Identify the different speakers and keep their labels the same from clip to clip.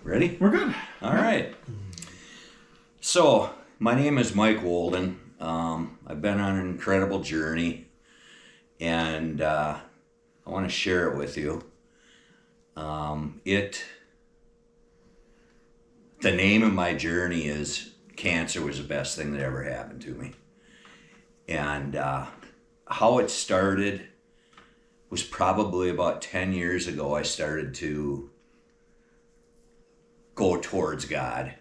Speaker 1: Ready?
Speaker 2: We're good.
Speaker 1: All right. So, my name is Mike Wolden. I've been on an incredible journey, and I want to share it with you. The name of my journey is Cancer Was the Best Thing That Ever Happened to Me. And how it started was probably about 10 years ago. I started to go towards God.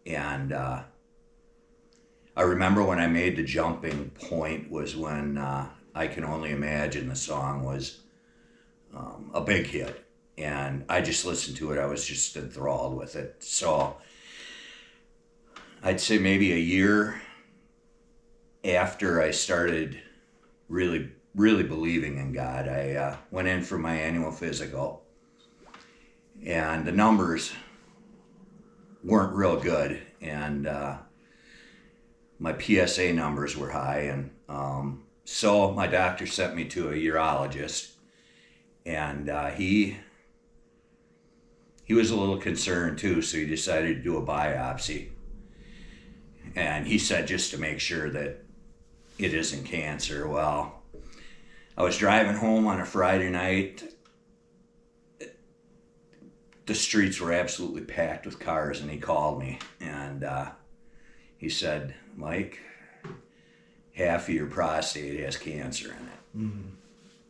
Speaker 1: And I remember when I made the jumping point was when I Can Only Imagine, the song was a big hit. And I just listened to it. I was just enthralled with it. So I'd say maybe a year after I started really believing in God, I went in for my annual physical. And the numbers weren't real good. And my PSA numbers were high. And so my doctor sent me to a urologist. And he was a little concerned too, so he decided to do a biopsy. And he said just to make sure that it isn't cancer. Well, I was driving home on a Friday night. The streets were absolutely packed with cars, and he called me. And he said, Mike, half of your prostate has cancer in it. Mm-hmm.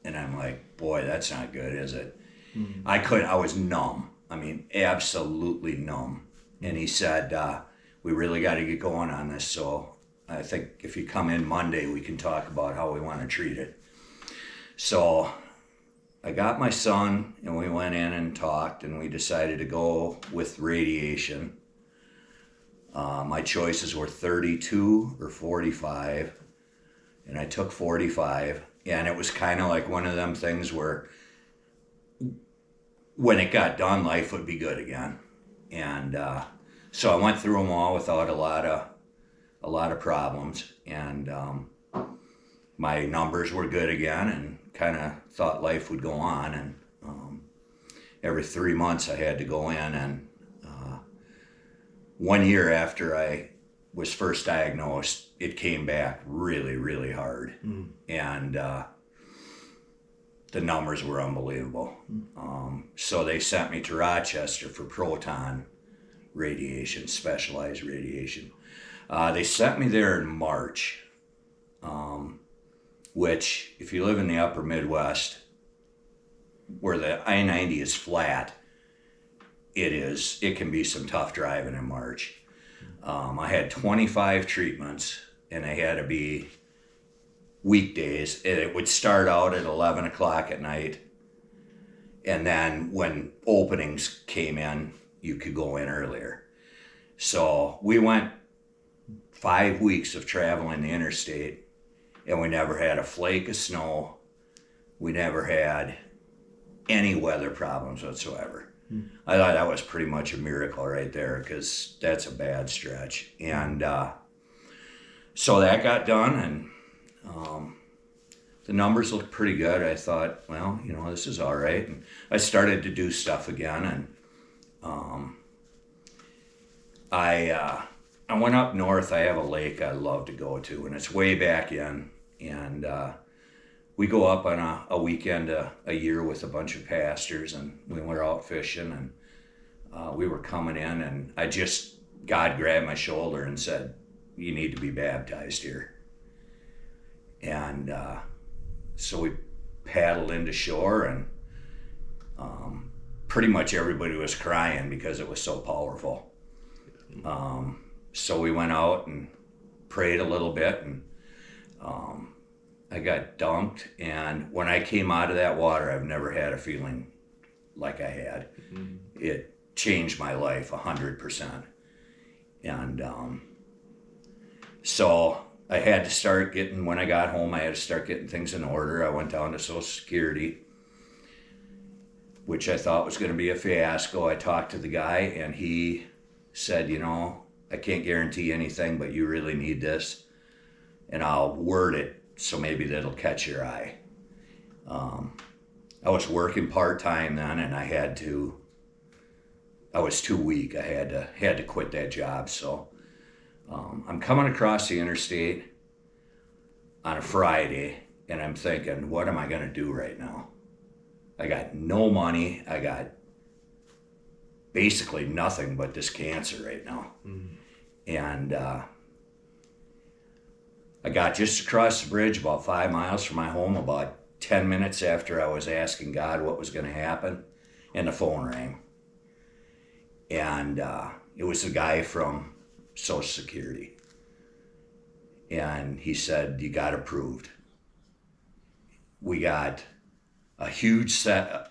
Speaker 1: And I'm like, boy, that's not good, is it? Mm-hmm. I was numb. I mean, absolutely numb. And he said, we really got to get going on this. So I think if you come in Monday, we can talk about how we want to treat it. So I got my son, and we went in and talked, and we decided to go with radiation. My choices were 32 or 45, and I took 45. And it was kind of like one of them things where when it got done, life would be good again. And so I went through them all without a lot of problems. And my numbers were good again, and kind of thought life would go on. And every 3 months I had to go in. And 1 year after I was first diagnosed, it came back really hard. Mm. And the numbers were unbelievable. So they sent me to Rochester for proton radiation, specialized radiation. They sent me there in March, which, if you live in the upper Midwest, where the I-90 is flat, it can be some tough driving in March. I had 25 treatments, and they had to be weekdays. It would start out at 11 o'clock at night, and then when openings came in, you could go in earlier. So we went 5 weeks of traveling the interstate, and we never had a flake of snow. We never had any weather problems whatsoever. I thought that was pretty much a miracle right there, because that's a bad stretch. And so that got done, and the numbers looked pretty good. I thought, well, this is all right. And I started to do stuff again, and I went up north. I have a lake I love to go to, and it's way back in. And we go up on a weekend a year with a bunch of pastors, and we were out fishing, and we were coming in, and God grabbed my shoulder and said, you need to be baptized here. And so we paddled into shore, and pretty much everybody was crying because it was so powerful. So we went out and prayed a little bit, and I got dunked, and when I came out of that water, I've never had a feeling like I had. Mm-hmm. It changed my life 100%. And so I had to start getting, when I got home, I had to start getting things in order. I went down to Social Security, which I thought was going to be a fiasco. I talked to the guy, and he said, I can't guarantee anything, but you really need this, and I'll word it so maybe that'll catch your eye. I was working part-time then, and I was too weak. I had to quit that job. So I'm coming across the interstate on a Friday, and I'm thinking, what am I going to do right now? I got no money. I got basically nothing but this cancer right now. Mm-hmm. And I got just across the bridge about 5 miles from my home, about 10 minutes after I was asking God what was going to happen, and the phone rang. And it was the guy from Social Security. And he said, you got approved. We got a huge set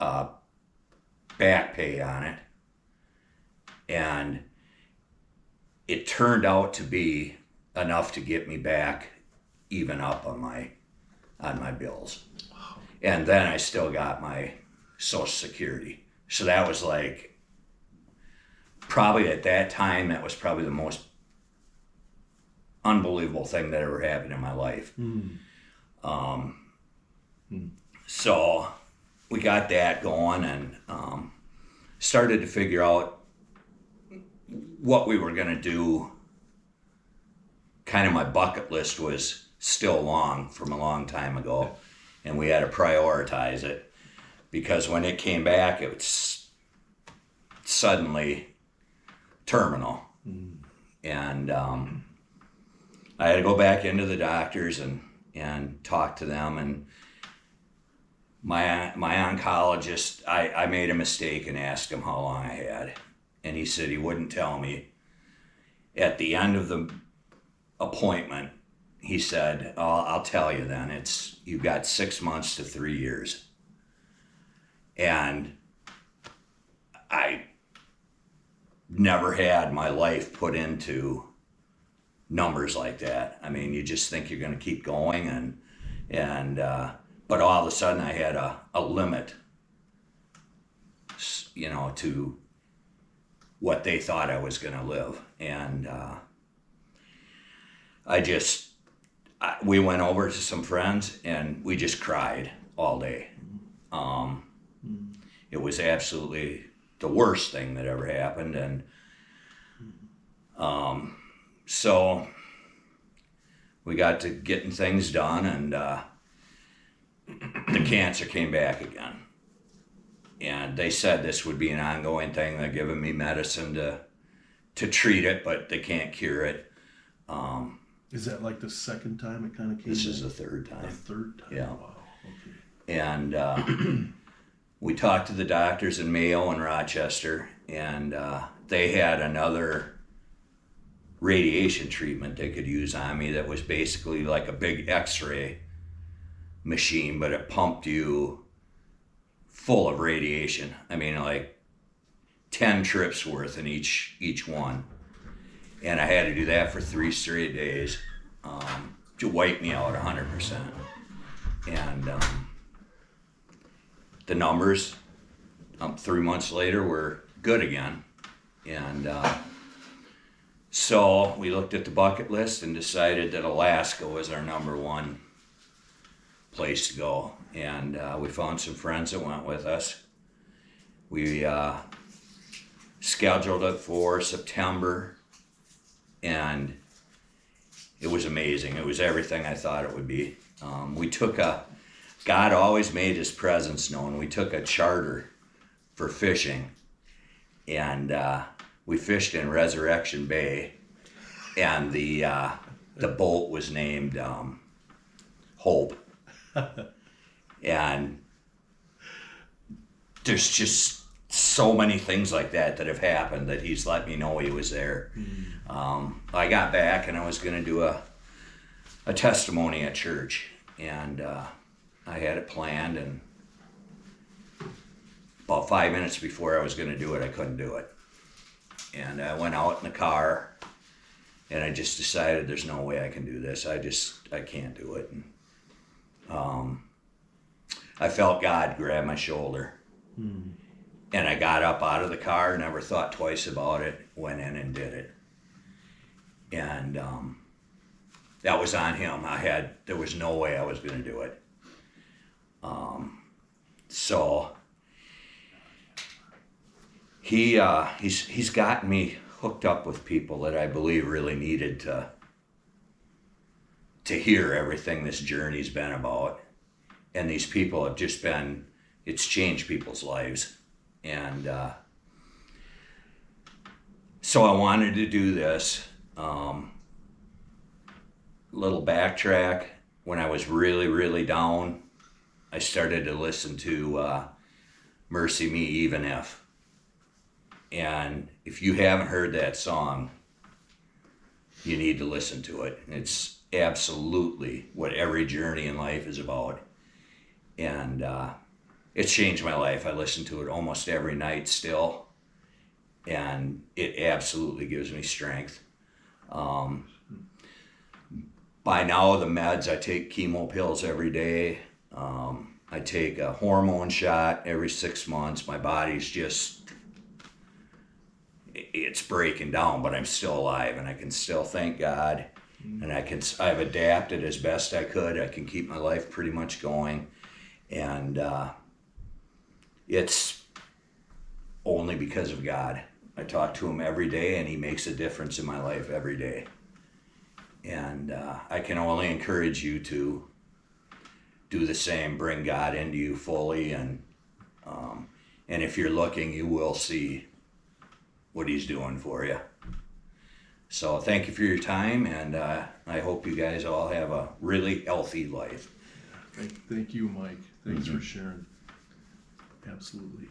Speaker 1: back pay on it. And it turned out to be enough to get me back even up on my bills. Wow. And then I still got my Social Security. So that was like, probably at that time, that was probably the most unbelievable thing that ever happened in my life. So we got that going, and started to figure out what we were going to do. Kind of my bucket list was still long from a long time ago, and we had to prioritize it, because when it came back, it was suddenly terminal. And I had to go back into the doctors and talk to them. And my oncologist, I made a mistake and asked him how long I had. And he said he wouldn't tell me. At the end of the appointment, he said, oh, I'll tell you then. You've got 6 months to 3 years. And I never had my life put into numbers like that. I mean, you just think you're going to keep going, but all of a sudden I had a limit, to what they thought I was going to live. And we went over to some friends and we just cried all day. It was absolutely the worst thing that ever happened. And so we got to getting things done, and the cancer came back again. And they said this would be an ongoing thing. They're giving me medicine to treat it, but they can't cure it.
Speaker 2: Is that like the second time it kind of came
Speaker 1: This
Speaker 2: back?
Speaker 1: is the third time.
Speaker 2: The third time?
Speaker 1: Yeah.
Speaker 2: Wow, okay.
Speaker 1: And we talked to the doctors in Mayo and Rochester, and they had another radiation treatment they could use on me that was basically like a big x-ray machine, but it pumped you full of radiation. I mean, like 10 trips worth in each one. And I had to do that for 3 straight days to wipe me out 100%. And the numbers 3 months later were good again. And so we looked at the bucket list and decided that Alaska was our number one place to go. And we found some friends that went with us. We scheduled it for September, and it was amazing. It was everything I thought it would be. God always made his presence known. We took a charter for fishing, and we fished in Resurrection Bay, and the boat was named Hope. And there's just so many things like that have happened that he's let me know he was there. I got back and I was going to do a testimony at church, and I had it planned, and about 5 minutes before I was going to do it, I couldn't do it. And I went out in the car, and I just decided there's no way I can do this. I can't do it. And I felt God grab my shoulder. And I got up out of the car, never thought twice about it, went in and did it. And that was on him. There was no way I was going to do it. So he's gotten me hooked up with people that I believe really needed to hear everything this journey's been about. And these people have just been, it's changed people's lives. And so I wanted to do this. Little backtrack. When I was really, really down, I started to listen to Mercy Me Even If. And if you haven't heard that song, you need to listen to it. It's absolutely what every journey in life is about. And it's changed my life. I listen to it almost every night still. And it absolutely gives me strength. By now, the meds, I take chemo pills every day. I take a hormone shot every 6 months. My body's just, it's breaking down, but I'm still alive and I can still thank God. And I've adapted as best I could. I can keep my life pretty much going. And it's only because of God. I talk to him every day and he makes a difference in my life every day. And I can only encourage you to do the same, bring God into you fully, and if you're looking, you will see what he's doing for you. So thank you for your time, and I hope you guys all have a really healthy life.
Speaker 2: Thank you, Mike. Thanks for sharing. Absolutely.